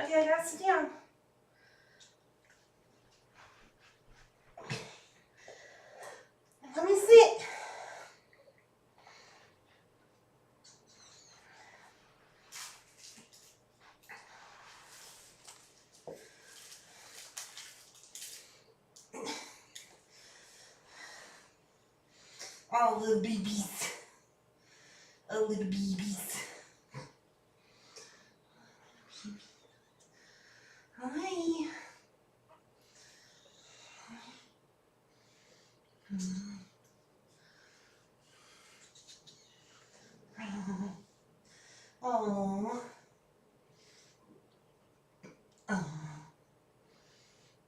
Okay, I gotta sit down. Let me sit. Oh, little babies. Oh, little babies. Hi. Oh. Oh.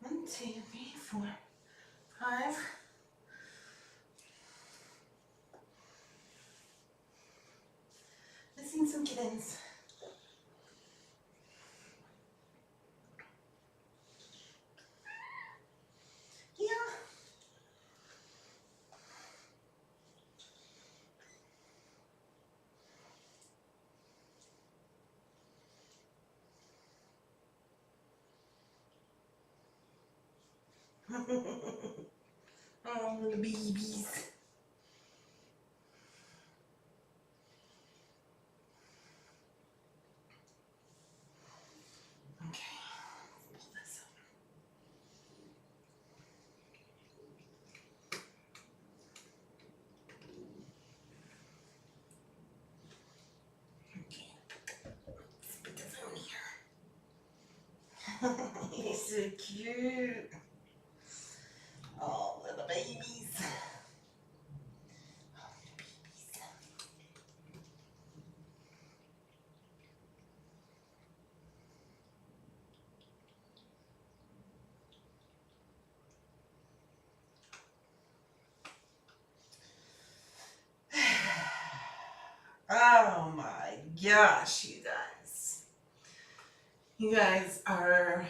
1, 2, 3, 4, 5. Missing some kittens. Yeah. Oh, little babies. Okay, let's pull this up. Okay, let's put the phone here. He's so cute. Oh, little babies. Oh, little babies. Oh my gosh, you guys. You guys are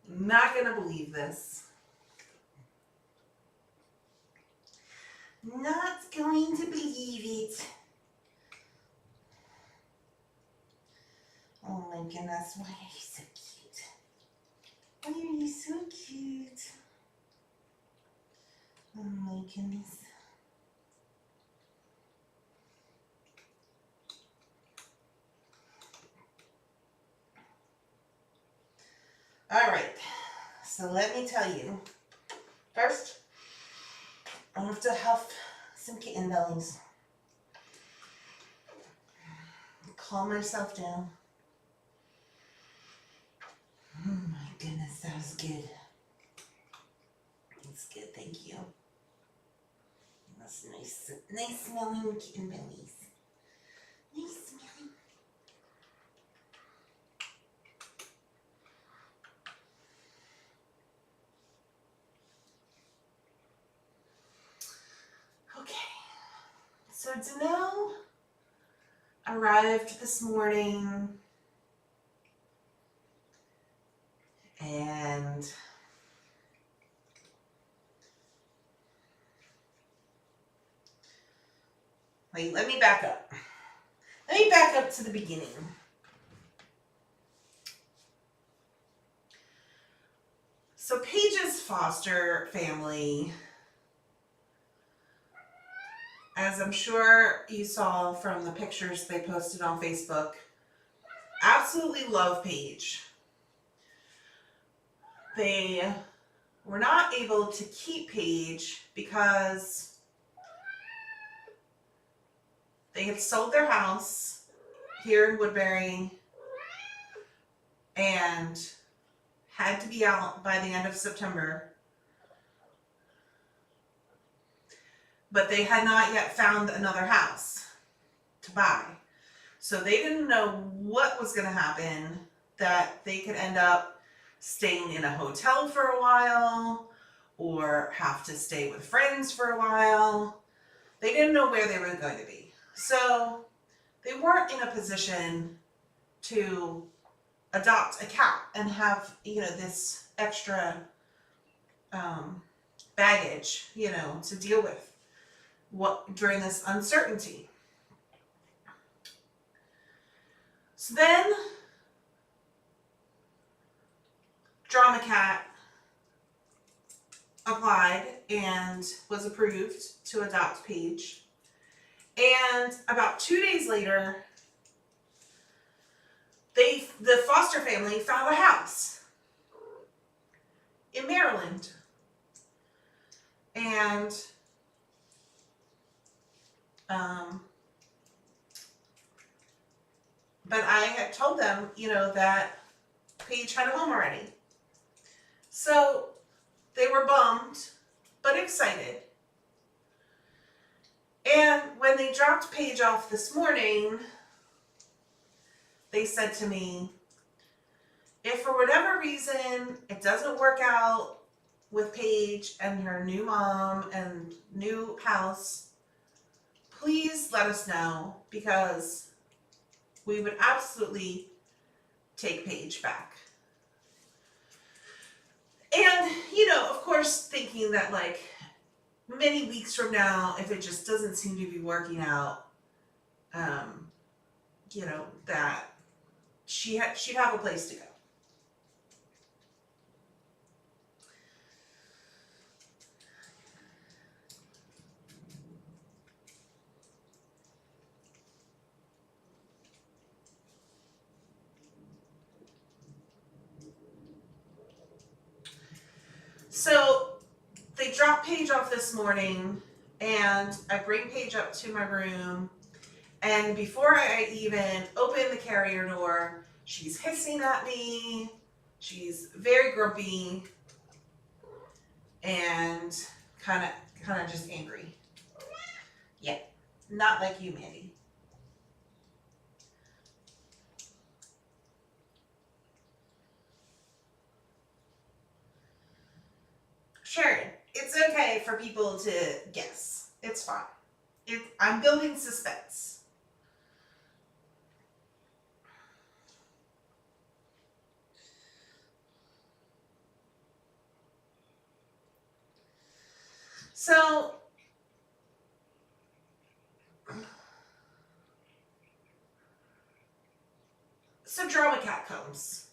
not gonna believe this. Not going to believe it. Oh my goodness, why are you so cute? Why are you so cute? Oh my goodness. All right, so let me tell you. First, I have to huff some kitten bellies. Calm myself down. Oh my goodness, that was good. That's good, thank you. That's nice smelling kitten bellies. Nice smelling. Okay, so Dano arrived this morning and wait, let me back up. Let me back up to the beginning. So Paige's foster family, as I'm sure you saw from the pictures they posted on Facebook, absolutely love Paige. They were not able to keep Paige because they had sold their house here in Woodbury and had to be out by the end of September. But they had not yet found another house to buy. So they didn't know what was going to happen, that they could end up staying in a hotel for a while or have to stay with friends for a while. They didn't know where they were going to be. So they weren't in a position to adopt a cat and have, this extra baggage, to deal with during this uncertainty. So then Drama Cat applied and was approved to adopt Paige. And about 2 days later, the foster family found a house in Maryland. And but I had told them, that Paige had a home already. So they were bummed, but excited. And when they dropped Paige off this morning, they said to me, if for whatever reason it doesn't work out with Paige and her new mom and new house, please let us know, because we would absolutely take Paige back. And, of course, thinking that like many weeks from now, if it just doesn't seem to be working out, that she'd have a place to go. So they dropped Paige off this morning, and I bring Paige up to my room, and before I even open the carrier door, she's hissing at me. She's very grumpy and kind of just angry. Yeah, not like you, Mandy. Sharon, it's okay for people to guess. It's fine. I'm building suspense. So Drama Cat comes.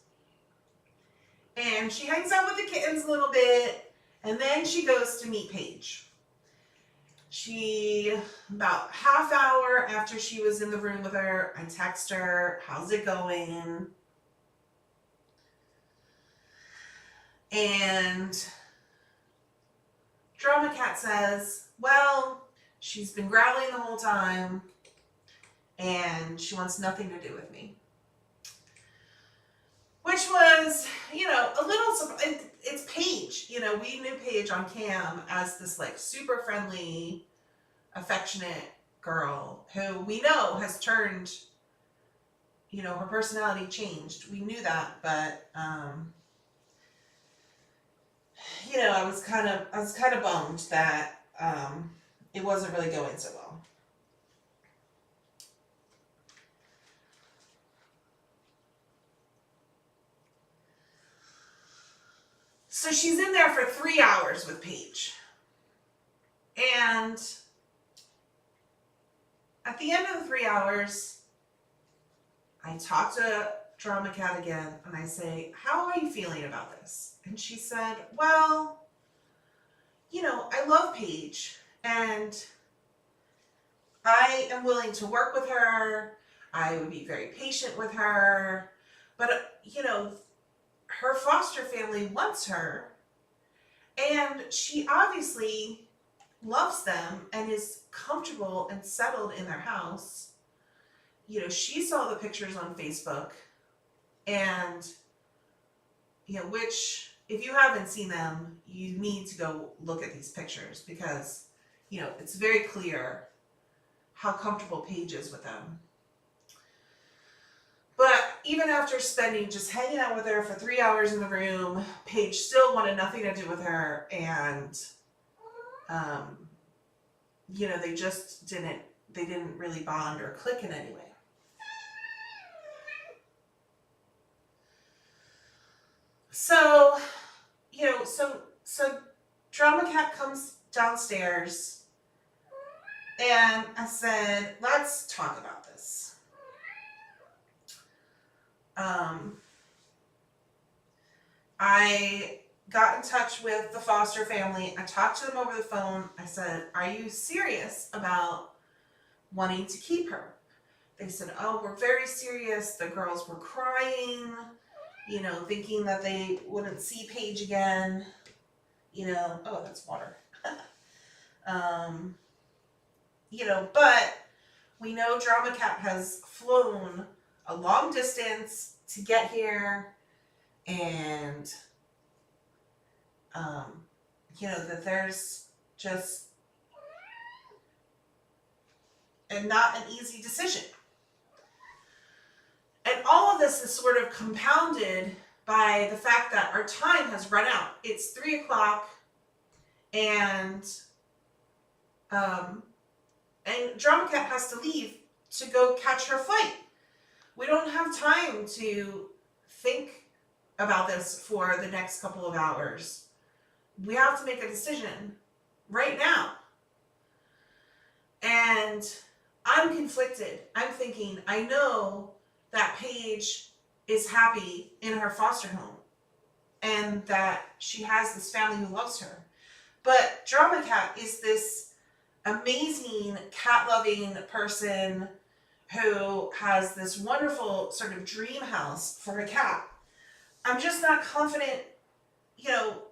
And she hangs out with the kittens a little bit, and then she goes to meet Paige. About half hour after she was in the room with her, I text her, how's it going? And Drama Cat says, well, she's been growling the whole time, and she wants nothing to do with me. Which was, a little, it's Paige. We knew Paige on cam as this like super friendly, affectionate girl who we know has turned, her personality changed. We knew that, but, I was kind of bummed that, it wasn't really going so well. So she's in there for 3 hours with Paige. And at the end of the 3 hours, I talk to Drama Cat again and I say, how are you feeling about this? And she said, well, I love Paige and I am willing to work with her. I would be very patient with her. But, her foster family wants her, and she obviously loves them and is comfortable and settled in their house. She saw the pictures on Facebook, and, which, if you haven't seen them, you need to go look at these pictures because, it's very clear how comfortable Paige is with them. But even after just hanging out with her for 3 hours in the room, Paige still wanted nothing to do with her. And, they didn't really bond or click in any way. So, so Drama Cat comes downstairs and I said, let's talk about this. I got in touch with the foster family. I talked to them over the phone. I said, are you serious about wanting to keep her? They said, oh, we're very serious. The girls were crying, you know, thinking that they wouldn't see Paige again. You know, oh, that's water. You know, but we know Drama Cat has flown a long distance to get here, and you know, that there's just not an easy decision. And all of this is sort of compounded by the fact that our time has run out. It's 3 o'clock, and Drama Cat has to leave to go catch her flight. We don't have time to think about this for the next couple of hours. We have to make a decision right now. And I'm conflicted. I'm thinking, I know that Paige is happy in her foster home and that she has this family who loves her. But Drama Cat is this amazing cat-loving person who has this wonderful sort of dream house for a cat. I'm just not confident, you know,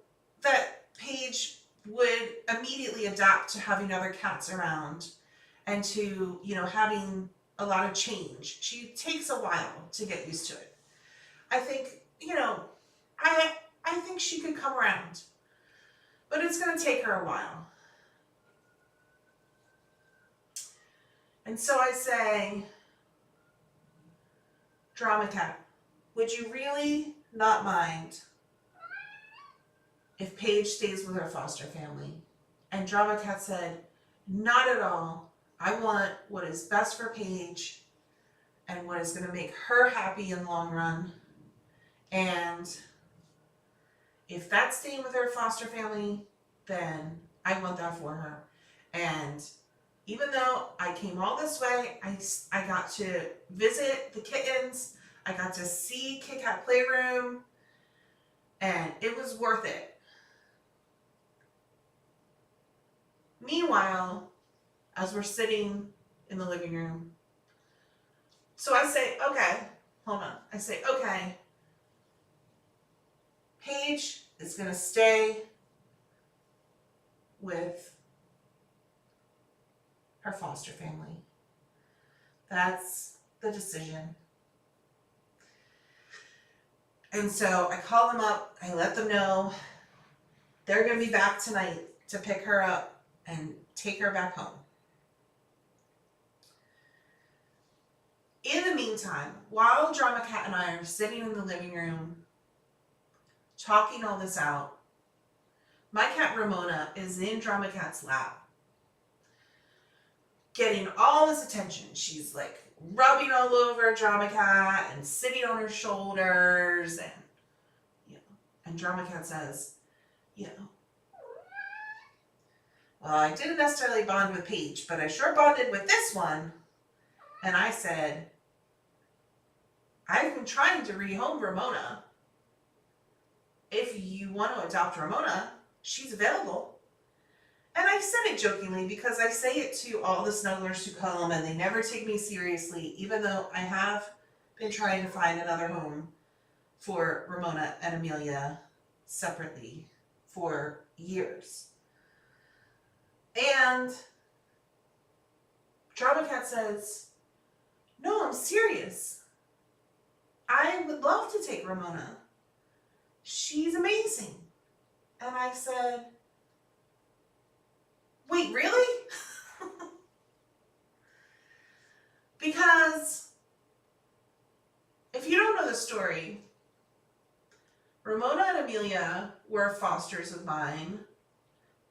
that Paige would immediately adapt to having other cats around and to, you know, having a lot of change. She takes a while to get used to it. I think, you know, I think she could come around, but it's going to take her a while. And so I say, Drama Cat, would you really not mind if Paige stays with her foster family? And Drama Cat said, not at all. I want what is best for Paige and what is going to make her happy in the long run. And if that's staying with her foster family, then I want that for her. And even though I came all this way, I got to visit the kittens. I got to see Kitkat Playroom, and it was worth it. Meanwhile, as we're sitting in the living room, so I say, okay, hold on. I say, okay, Paige is going to stay with her foster family. That's the decision. And so I call them up, I let them know they're going to be back tonight to pick her up and take her back home. In the meantime, while Drama Cat and I are sitting in the living room talking all this out, my cat Ramona is in Drama Cat's lap, getting all this attention. She's like rubbing all over Drama Cat and sitting on her shoulders, and you know, and Drama Cat says, you know, well, I didn't necessarily bond with Paige, but I sure bonded with this one. And I said, I've been trying to rehome Ramona. If you want to adopt Ramona, she's available. And I said it jokingly because I say it to all the snugglers who come and they never take me seriously, even though I have been trying to find another home for Ramona and Amelia separately for years. And Drama Cat says, no, I'm serious. I would love to take Ramona. She's amazing. And I said, wait, really? Because if you don't know the story, Ramona and Amelia were fosters of mine.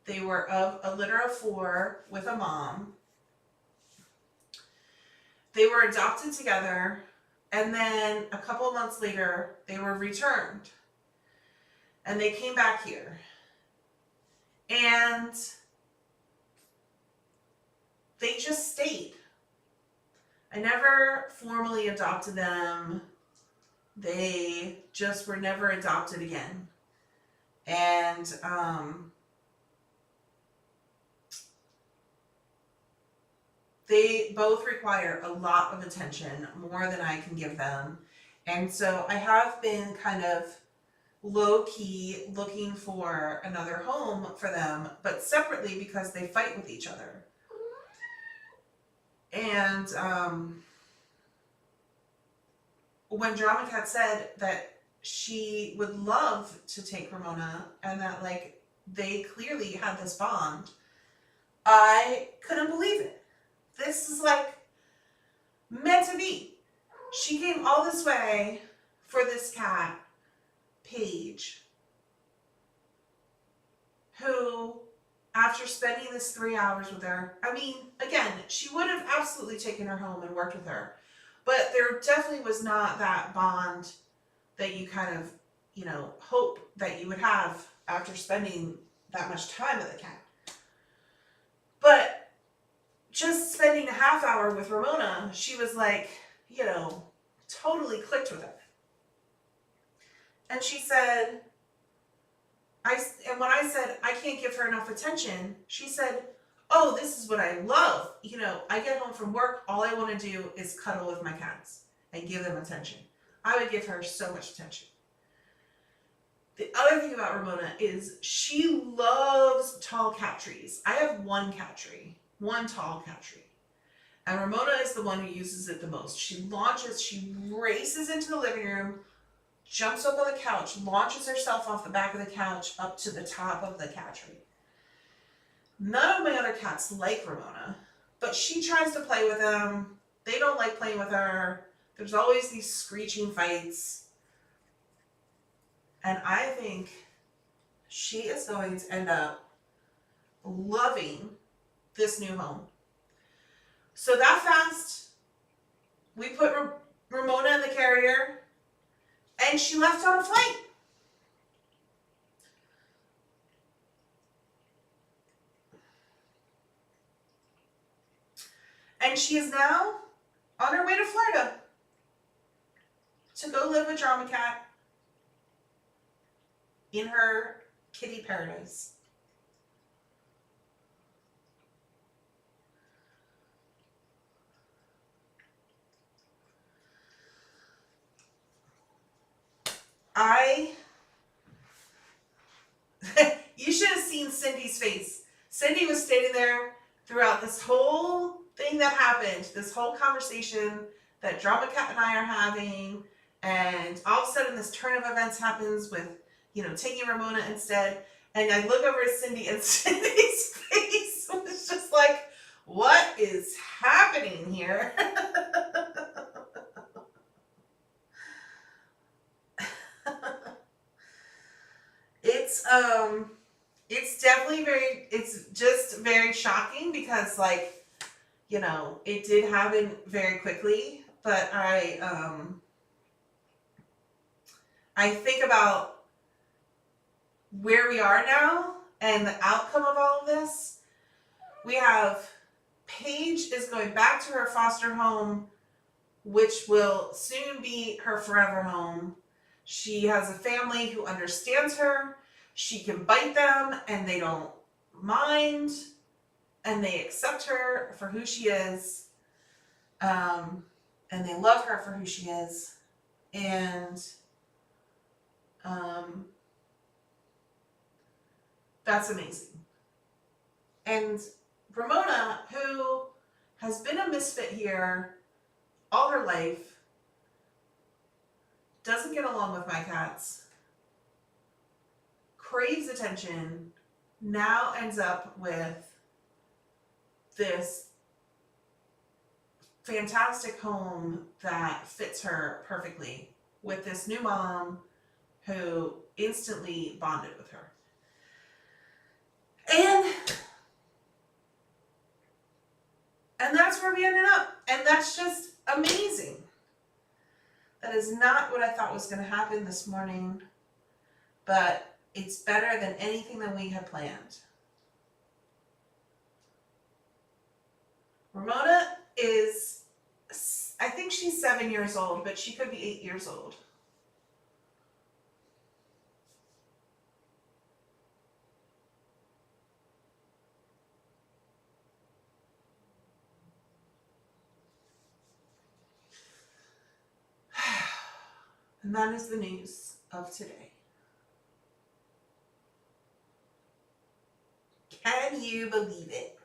They were of a litter of 4 with a mom. They were adopted together, and then a couple of months later, they were returned. And they came back here. And they just stayed. I never formally adopted them. They just were never adopted again. And they both require a lot of attention, more than I can give them. And so I have been kind of low key looking for another home for them, but separately because they fight with each other. And when Drama Cat said that she would love to take Ramona and that like they clearly had this bond, I couldn't believe it. This is like meant to be. She came all this way for this cat, Paige, who, after spending this 3 hours with her, I mean, again, she would have absolutely taken her home and worked with her, but there definitely was not that bond that you kind of, you know, hope that you would have after spending that much time with a cat. But just spending a half hour with Ramona, she was like, you know, totally clicked with it. And she said, and when I said I can't give her enough attention, she said, oh, this is what I love. You know, I get home from work, all I want to do is cuddle with my cats and give them attention. I would give her so much attention. The other thing about Ramona is she loves tall cat trees. I have one cat tree, one tall cat tree. And Ramona is the one who uses it the most. She races into the living room, jumps up on the couch, launches herself off the back of the couch up to the top of the cat tree. None of my other cats like Ramona, but she tries to play with them. They don't like playing with her. There's always these screeching fights. And I think she is going to end up loving this new home. So that fast, we put Ramona in the carrier, and she left on a flight. And she is now on her way to Florida to go live with Drama Cat in her kitty paradise. You should have seen Cindy's face. Cindy was standing there throughout this whole thing that happened, this whole conversation that Drama Cat and I are having, and all of a sudden this turn of events happens with, you know, taking Ramona instead, and I look over at Cindy, and Cindy's face was just like, what is happening here? It's definitely it's just very shocking because, like, you know, it did happen very quickly, but I think about where we are now and the outcome of all of this. We have Paige is going back to her foster home, which will soon be her forever home. She has a family who understands her. She can bite them and they don't mind, and they accept her for who she is, and they love her for who she is, and that's amazing. And Ramona, who has been a misfit here all her life, doesn't get along with my cats, craves attention, now ends up with this fantastic home that fits her perfectly, with this new mom who instantly bonded with her. And that's where we ended up. And that's just amazing. That is not what I thought was going to happen this morning, but it's better than anything that we had planned. Ramona is, I think she's 7 years old, but she could be 8 years old. And that is the news of today. Can you believe it?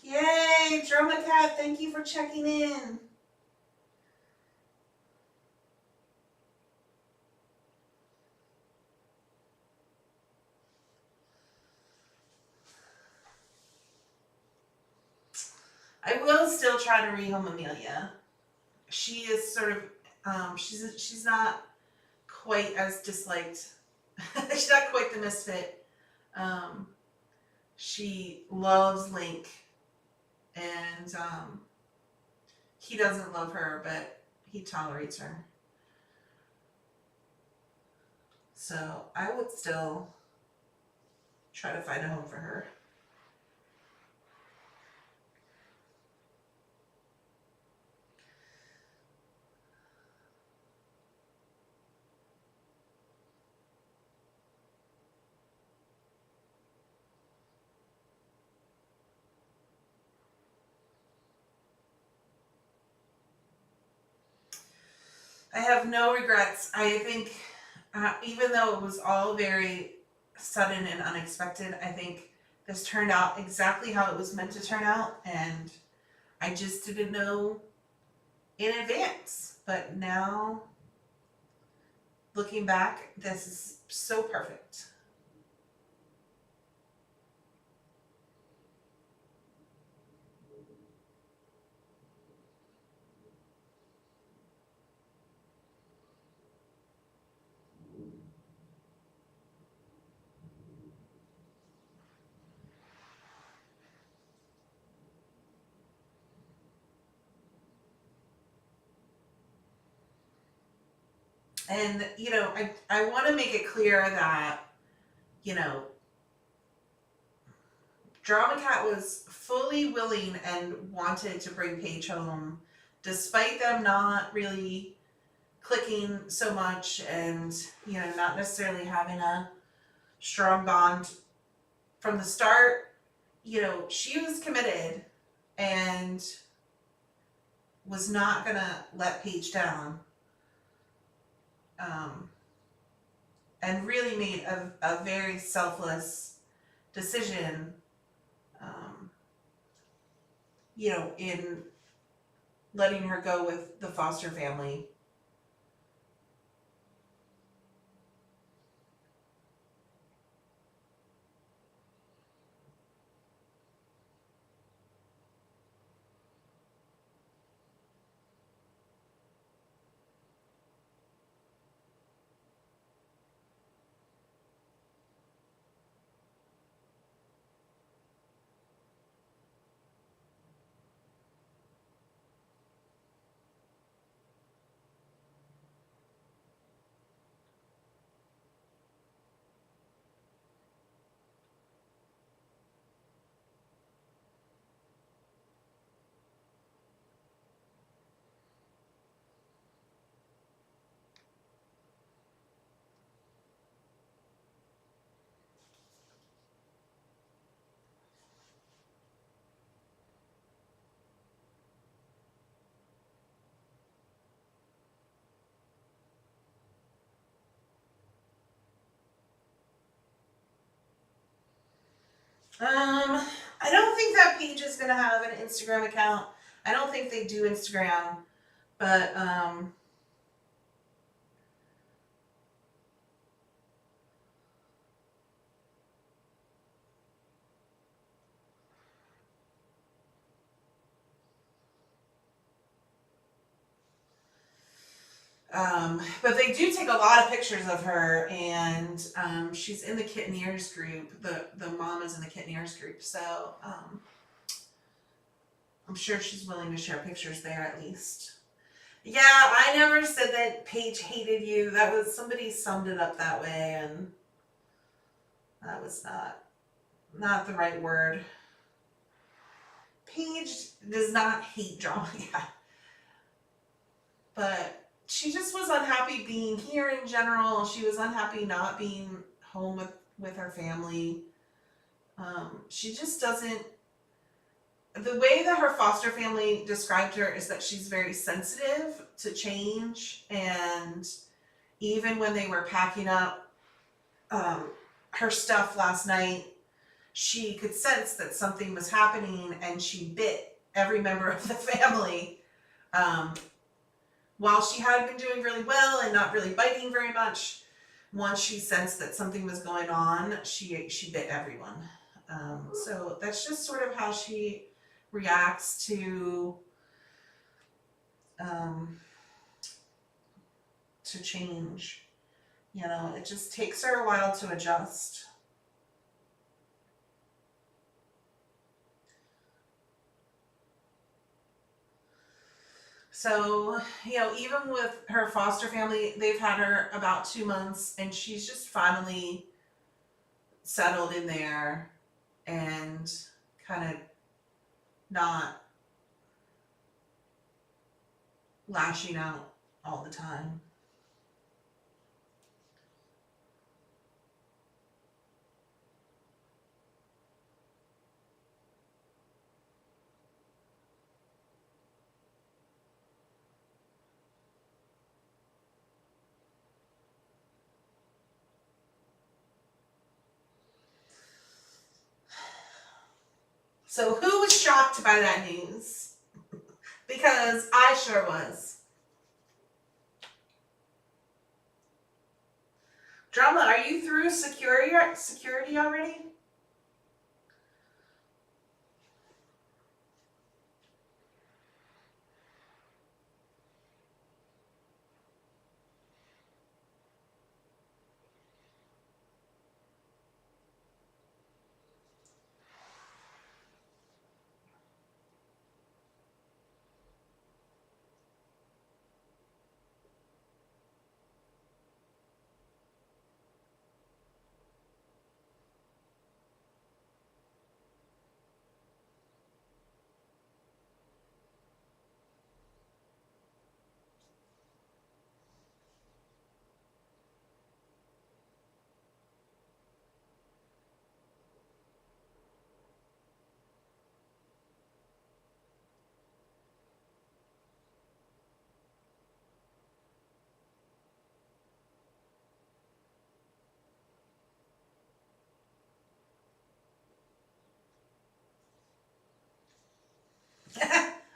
Yay, Drama Cat, thank you for checking in. I will still try to rehome Amelia. She is sort of, she's not quite as disliked. She's not quite the misfit. She loves Link, and he doesn't love her, but he tolerates her. So I would still try to find a home for her. I have no regrets. I think, even though it was all very sudden and unexpected, I think this turned out exactly how it was meant to turn out, and I just didn't know in advance. But now, looking back, this is so perfect. And, you know, I want to make it clear that, you know, Drama Cat was fully willing and wanted to bring Paige home, despite them not really clicking so much and, you know, not necessarily having a strong bond from the start. You know, she was committed and was not going to let Paige down. And really made a very selfless decision, you know, in letting her go with the foster family. I don't think that Paige is gonna have an Instagram account. I don't think they do Instagram, but but they do take a lot of pictures of her, and she's in the Kitteneers group. The mom is in the Kitteneers group, so I'm sure she's willing to share pictures there at least. Yeah, I never said that Paige hated you. That was somebody summed it up that way, and that was not the right word. Paige does not hate drama, yeah, but she just was unhappy being here in general. She was unhappy not being home with her family. She just doesn't. The way that her foster family described her is that she's very sensitive to change, and even when they were packing up her stuff last night, she could sense that something was happening, and she bit every member of the family. Um, while she had been doing really well and not really biting very much, once she sensed that something was going on, she bit everyone. So that's just sort of how she reacts um, to change. You know, it just takes her a while to adjust. So, you know, even with her foster family, they've had her about 2 months, and she's just finally settled in there and kind of not lashing out all the time. So, who was shocked by that news? Because I sure was. Drama, are you through security already?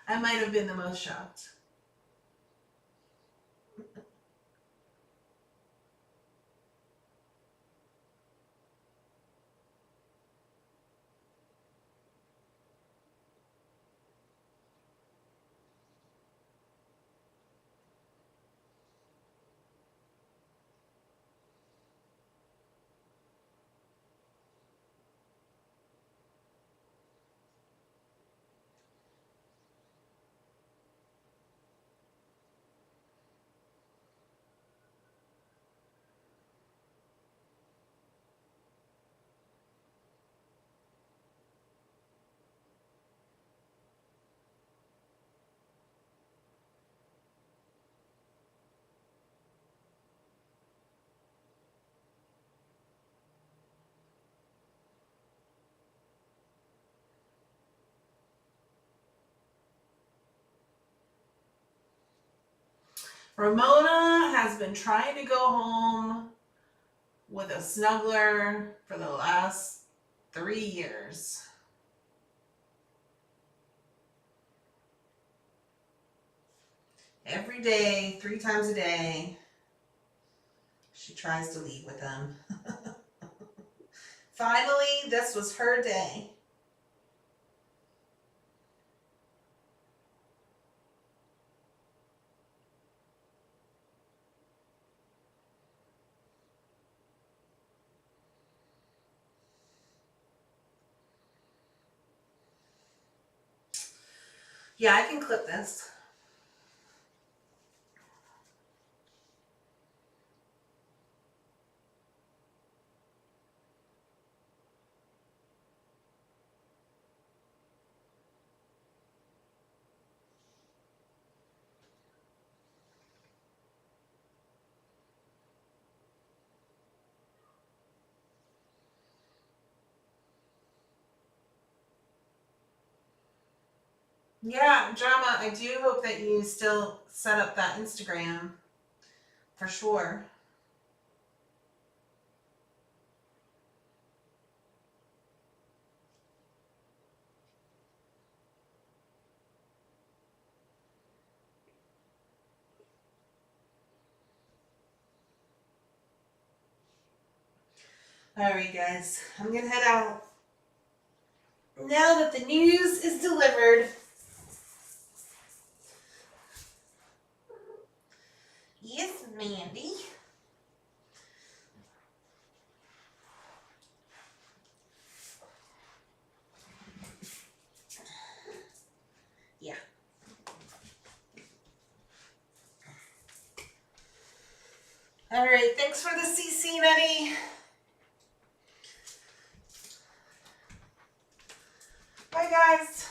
I might have been the most shocked. Ramona has been trying to go home with a snuggler for the last 3 years. Every day, 3 times a day, she tries to leave with them. Finally, this was her day. Yeah, I can clip this. Yeah, Drama, I do hope that you still set up that Instagram for sure. Alright guys, I'm gonna head out. Now that the news is delivered. Yes, Mandy. Yeah. Alright, thanks for the CC, Nettie. Bye guys.